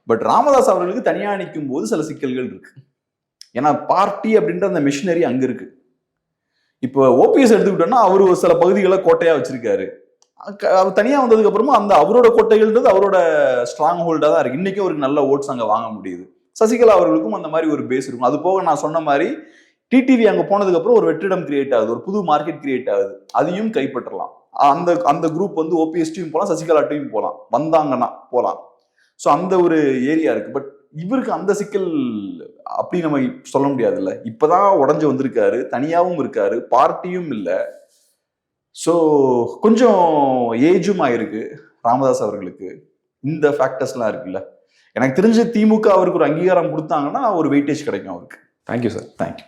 பட் ராமதாஸ் அவர்களுக்கு தனியா நிற்கும் போது சில சிக்கல்கள் இருக்கு. ஏன்னா பார்ட்டி அப்படின்ற அந்த மிஷினரி அங்க இருக்கு. இப்போ ஓபிஎஸ் எடுத்துக்கிட்டோம்னா அவரு சில பகுதிகளை கோட்டையா வச்சிருக்காரு. அவர் தனியா வந்ததுக்கு அப்புறமா அந்த அவரோட கோட்டைகள்ன்றது அவரோட ஸ்ட்ராங் ஹோல்டா தான் இருக்கு. இன்னைக்கும் அவருக்கு நல்ல ஓட்ஸ் அங்க வாங்க முடியுது. சசிகலா அவர்களுக்கும் அந்த மாதிரி ஒரு பேஸ் இருக்கும். அது போக நான் சொன்ன மாதிரி டிடிவி அங்க போனதுக்கு அப்புறம் ஒரு வெற்றிடம் கிரியேட் ஆகுது, ஒரு புது மார்க்கெட் கிரியேட் ஆகுது. அதையும் கைப்பற்றலாம். அந்த அந்த குரூப் வந்து ஓபிஎஸ் டீம் போலாம், சசிகலா டீம் போலாம், வந்தாங்கன்னா போலாம். ஸோ அந்த ஒரு ஏரியா இருக்கு. பட் இவருக்கு அந்த சிக்கல் அப்படி நம்ம சொல்ல முடியாதுல்ல. இப்பதான் உடஞ்சு வந்திருக்காரு, தனியாவும் இருக்காரு, பார்ட்டியும் இல்லை. ஸோ கொஞ்சம் ஏஜும் ஆயிருக்கு ராமதாஸ் அவர்களுக்கு. இந்த ஃபேக்டர்ஸ்லாம் இருக்குல்ல. எனக்கு தெரிஞ்ச திமுக அவருக்கு ஒரு அங்கீகாரம் கொடுத்தாங்கன்னா ஒரு வெயிட்டேஜ் கிடைக்கும் அவருக்கு. Thank you sir. தேங்க்யூ.